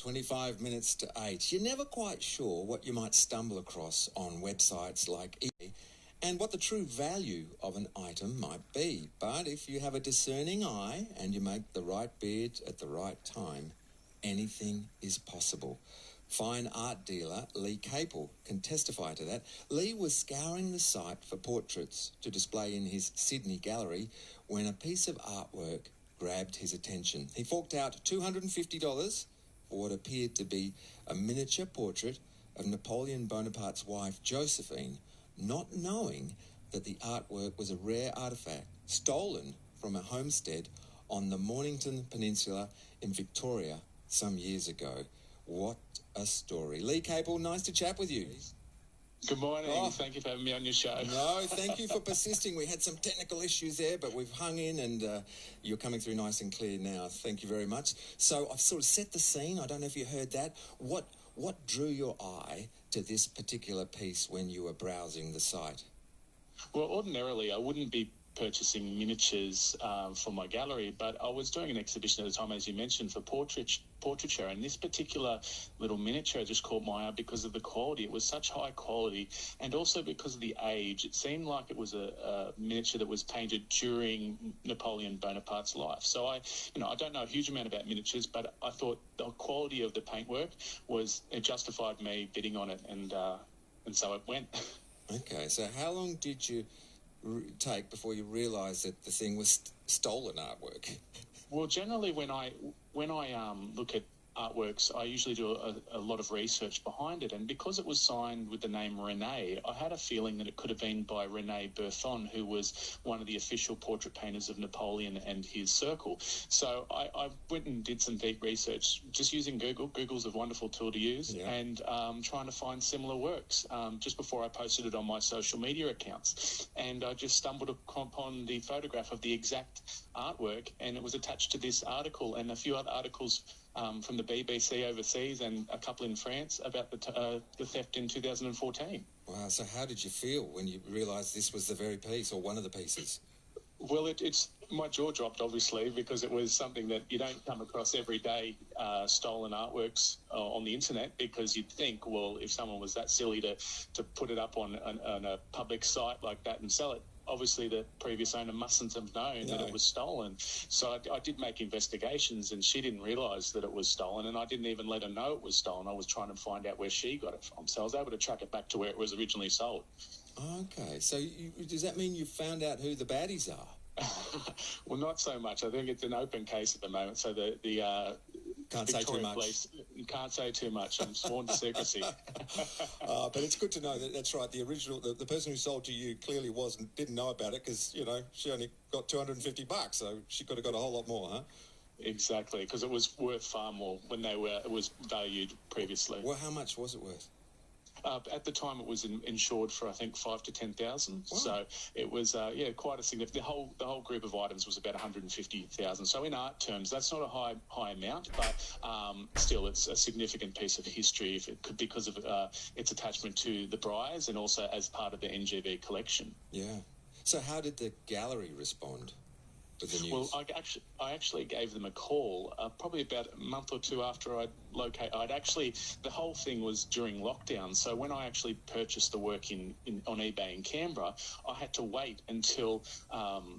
25 minutes to 8. You're never quite sure what you might stumble across on websites like eBay and what the true value of an item might be. But if you have a discerning eye and you make the right bid at the right time, anything is possible. Fine art dealer Lee Capel can testify to that. Lee was scouring the site for portraits to display in his Sydney gallery when a piece of artwork grabbed his attention. He forked out $250 for what appeared to be a miniature portrait of Napoleon Bonaparte's wife, Josephine, not knowing that the artwork was a rare artefact stolen from a homestead on the Mornington Peninsula in Victoria some years ago. What a story. Lee Capel, nice to chat with you. Good morning. Thank you for having me on your show. No, thank you for persisting. We had some technical issues there, but we've hung in and you're coming through nice and clear now. Thank you very much. So I've sort of set the scene. I don't know if you heard that. What drew your eye to this particular piece when you were browsing the site? Well, ordinarily I wouldn't be purchasing miniatures for my gallery, but I was doing an exhibition at the time, as you mentioned, for portraiture, and this particular little miniature just caught my eye because of the quality. It was such high quality, and also because of the age. It seemed like it was a miniature that was painted during Napoleon Bonaparte's life. So I don't know a huge amount about miniatures, but I thought the quality of the paintwork it justified me bidding on it, and so it went. Okay, so how long did you take before you realised that the thing was stolen artwork? Well, generally when I look at artworks, I usually do a lot of research behind it, and because it was signed with the name René, I had a feeling that it could have been by René Berthon, who was one of the official portrait painters of Napoleon and his circle. So I went and did some deep research just using Google. Google's a wonderful tool to use, yeah. And trying to find similar works just before I posted it on my social media accounts. And I just stumbled upon the photograph of the exact artwork, and it was attached to this article and a few other articles from the BBC overseas and a couple in France about the theft in 2014. Wow, so how did you feel when you realised this was the very piece or one of the pieces? Well, it's my jaw dropped, obviously, because it was something that you don't come across every day, stolen artworks on the internet, because you'd think, well, if someone was that silly to put it up on a public site like that and sell it, obviously the previous owner mustn't have known that it was stolen. So I did make investigations, and she didn't realise that it was stolen, and I didn't even let her know it was stolen. I was trying to find out where she got it from. So I was able to track it back to where it was originally sold. Okay, so does that mean you found out who the baddies are? Well, not so much. I think it's an open case at the moment. So the can't Victoria say too much. Police can't say too much. I'm sworn to secrecy. But it's good to know that's right. The original, the person who sold to you clearly didn't know about it because she only got $250, so she could have got a whole lot more, huh? Exactly, because it was worth far more when it was valued previously. Well, how much was it worth? At the time, it was insured for I think $5,000 to $10,000. Wow. So it was quite a significant. The whole group of items was about $150,000. So in art terms, that's not a high amount, but still, it's a significant piece of history because of its attachment to the Briars and also as part of the NGV collection. Yeah. So how did the gallery respond with the news? Well, I actually gave them a call probably about a month or two after the whole thing was during lockdown. So when I actually purchased the work on eBay in Canberra, I had to wait until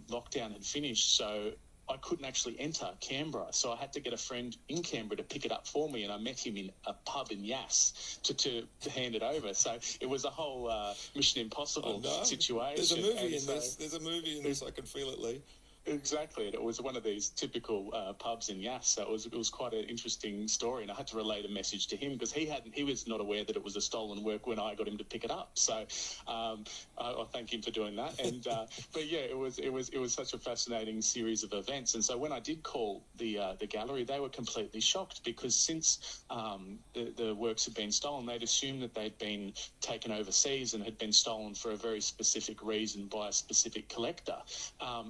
lockdown had finished. So I couldn't actually enter Canberra. So I had to get a friend in Canberra to pick it up for me, and I met him in a pub in Yass to hand it over. So it was a whole Mission Impossible situation. There's a movie in this. There's a movie in this. I can feel it, Lee. Exactly, and it was one of these typical pubs in Yass. So it was quite an interesting story, and I had to relay the message to him because he was not aware that it was a stolen work when I got him to pick it up. So I thank him for doing that. And but yeah, it was such a fascinating series of events. And so when I did call the gallery, they were completely shocked because since the works had been stolen, they'd assumed that they'd been taken overseas and had been stolen for a very specific reason by a specific collector,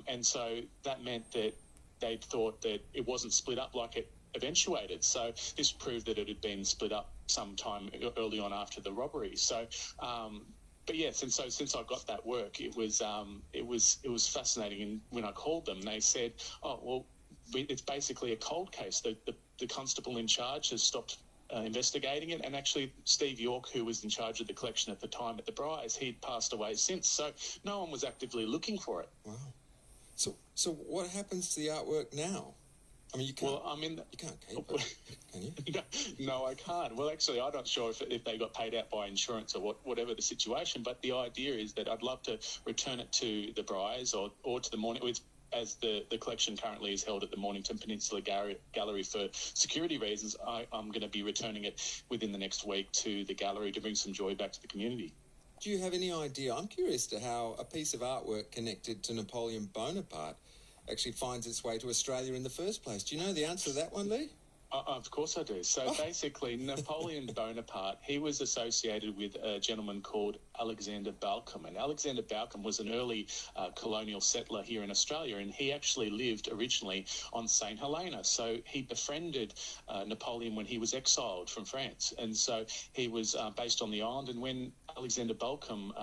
and so that meant that they thought that it wasn't split up like it eventuated. So this proved that it had been split up sometime early on after the robbery. So, but yes, and so since I got that work, it was fascinating. And when I called them, they said, "Oh, well, it's basically a cold case. The constable in charge has stopped investigating it. And actually, Steve York, who was in charge of the collection at the time at the Bryes, he'd passed away since. So no one was actively looking for it. Wow. So what happens to the artwork now? I mean, you can't. Well, I mean, you can't keep it, can you? No, I can't. Well, actually, I'm not sure if they got paid out by insurance or whatever the situation. But the idea is that I'd love to return it to the Bryes or to the Morning. As the collection currently is held at the Mornington Peninsula Gallery for security reasons, I'm going to be returning it within the next week to the gallery to bring some joy back to the community. Do you have any idea? I'm curious to how a piece of artwork connected to Napoleon Bonaparte actually finds its way to Australia in the first place. Do you know the answer to that one, Lee? Of course I do. So basically, Napoleon Bonaparte, he was associated with a gentleman called Alexander Balcombe. And Alexander Balcombe was an early colonial settler here in Australia, and he actually lived originally on St. Helena. So he befriended Napoleon when he was exiled from France. And so he was based on the island. And when Alexander Balcombe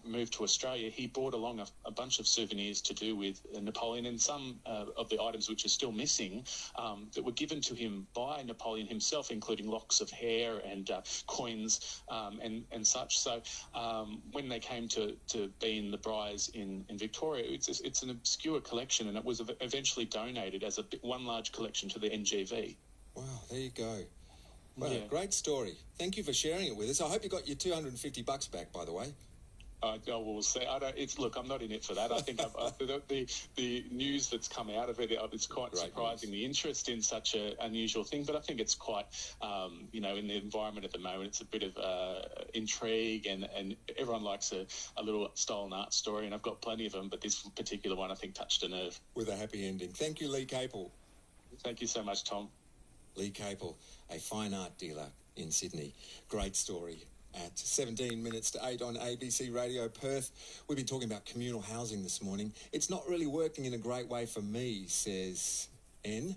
moved to Australia, he brought along a bunch of souvenirs to do with Napoleon, and some of the items which are still missing that were given to him by Napoleon himself, including locks of hair and coins and such. So when they came to be in the Bryes in Victoria, it's an obscure collection, and it was eventually donated as one large collection to the NGV. Wow, there you go. Well, Yeah. Great story. Thank you for sharing it with us. I hope you got your $250 back, by the way. We'll see. Look, I'm not in it for that. I think the news that's come out of it, it's quite Great surprising, news. the interest in such an unusual thing. But I think it's quite, in the environment at the moment, it's a bit of intrigue, and everyone likes a little stolen art story, and I've got plenty of them, but this particular one, I think, touched a nerve. With a happy ending. Thank you, Lee Capel. Thank you so much, Tom. Lee Capel, a fine art dealer in Sydney. Great story. At 17 minutes to 8 on ABC Radio Perth. We've been talking about communal housing this morning. It's not really working in a great way for me, says N.